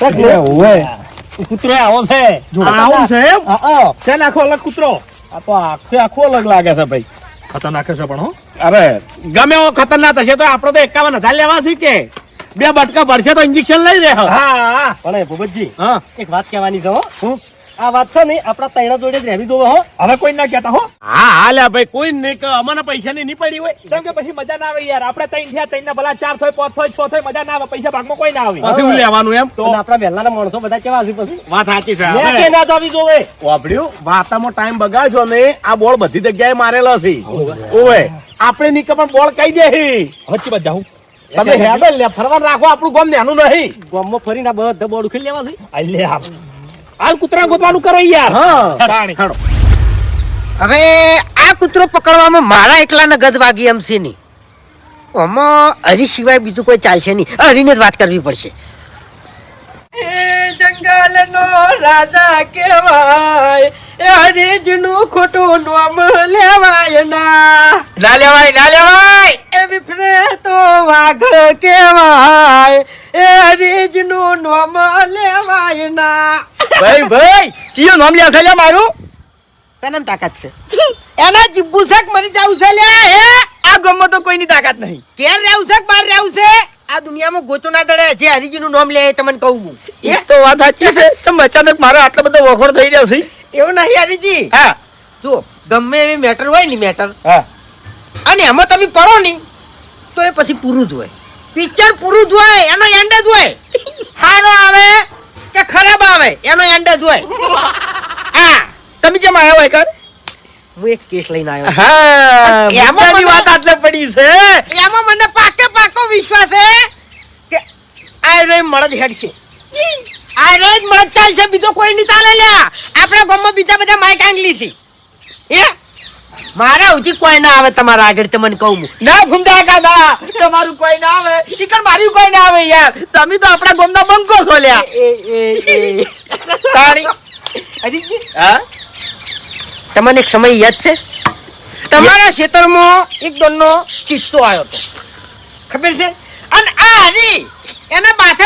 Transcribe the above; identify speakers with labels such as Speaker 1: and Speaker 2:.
Speaker 1: કૂતરો આવો છે
Speaker 2: આવું છે એમ
Speaker 1: હા
Speaker 2: છે નાખો અલગ કૂતરો
Speaker 1: આ તો આખો અલગ લાગે છે ભાઈ
Speaker 2: ખતરનાક છે પણ હો
Speaker 1: અરે ગમે એવો ખતરનાક હશે તો આપડે તો 51,000 લેવા છે કે 2 બટકા ભરશે તો ઇન્જેક્શન લઈ રહ્યો
Speaker 2: હા
Speaker 3: પણ ભૂપતજી
Speaker 1: હા
Speaker 3: એક વાત કહેવાની છે હો
Speaker 1: શું
Speaker 3: આ વાત છે ને આપણા તૈણા જોડે જ રહેવી જોવે હો
Speaker 2: હવે કોઈ ના કહેતા હો
Speaker 1: હા હા લે ભાઈ કોઈ નહીં કે અમને પૈસાની નહીં પડી હોય
Speaker 2: કેમ કે પછી મજા ના આવે યાર આપણે 3 થયા 3 ના ભલા 4 થાય 5 થાય 6 થાય મજા ના આવે પૈસા ભાગમાં કોઈ ના આવે
Speaker 1: પછી હું લેવાનું એમ
Speaker 3: અને આપણા વહેલાના માણસો બધા કેવા હશે પછી
Speaker 1: વાત સાચી છે
Speaker 3: મેં
Speaker 1: હવે
Speaker 3: કે ના જાવી જોવે
Speaker 1: વાપર્યું વાતામાં ટાઈમ બગાડશો ને આ બોલ બધી જગ્યાએ મારેલો છે ઓવે આપણે નીકળ પણ બોલ કહી દે
Speaker 2: વચ્ચે બસ જાઉં
Speaker 1: તમે હેડો લે ફરવા રાખો આપણું ગામ નેનું નહીં
Speaker 3: ગામમાં ફરીને આ બધા બોર્ડ ઉખેલી લેવા છે
Speaker 2: અલે હાલ કૂતરા ગોતવાનું કરે યાર
Speaker 1: હા
Speaker 2: રાણી
Speaker 1: હેડો
Speaker 4: હવે આ કૂતરો પકડવામાં મારા એકલાને ગજ વાગી એમ છે નહીં આમાં હરી સિવાય બીજું કોઈ ચાલશે નહીં હરીને જ વાત કરવી પડશે જંગલનો રાજા કહેવાય એ હરીજનું ખોટું નામ લેવાય ના લેવાય એ વિફરે તો વાઘ કહેવાય એ હરીજનું નામ લેવાય ના
Speaker 2: ભાઈ ચિયો નામ લે છે લે મારું
Speaker 4: કેમ તાકાત છે એના જીબ્બુ છે કે મરી જાવ છે લે હે
Speaker 2: આ ગમમાં તો કોઈની તાકાત નહીં
Speaker 4: ઘેર રહેવું છે કે બહાર રહેવું છે આ દુનિયામાં ગોતો ના દડે જે હરીજીનું નામ લે એ તમને કહું હું
Speaker 2: એ તો વાત સાચી છે ચમ અચાનક મારો આટલો બધો વખોડ થઈ રહ્યો છે
Speaker 4: એવું નહીં હરીજી
Speaker 2: હા
Speaker 4: જો ગમે એવી મેટર હોય ને મેટર
Speaker 2: હા
Speaker 4: અને એમાં તમે પડો નહીં તો એ પછી પૂરું જ હોય પિક્ચર પૂરું જ હોય એનો એન્ડ જ હોય સારો આવે કે ખરાબ આવે એનો એન્ડ જ હોય હા
Speaker 2: તમે જેમ આવ્યા હોય કર
Speaker 4: હું એક કેસ લઈને આવ્યો
Speaker 2: હા
Speaker 4: એમાં
Speaker 2: એમાં
Speaker 4: મને-
Speaker 2: વાત આટલે પડી છે
Speaker 4: એમાં મને પાકો વિશ્વાસ છે કે આ રે મળદ હેડ છે આ રે જ મળદ ચાલશે બીજો કોઈ નહીં ચાલે લ્યા આપણા ગામમાં બીજા બધા માઈક આંગલી છે એ મારા ઉજી કોઈ ના આવે તમારા આગળ તમને કહું હું
Speaker 2: ના ભૂંડા કાદા તમારું કોઈ ના આવે ઈકણ મારી કોઈ ના આવે યાર તમે તો આપણા ગોમના બંકો છો લ્યા
Speaker 4: એ
Speaker 2: તાણી
Speaker 4: હરીજી
Speaker 2: હા
Speaker 4: તમને એક સમય યાદ છે તમારા ખેતરમાં એક દોનનો ચિત્તો આવ્યો હતો ખબર છે અને આ હરી એના માથે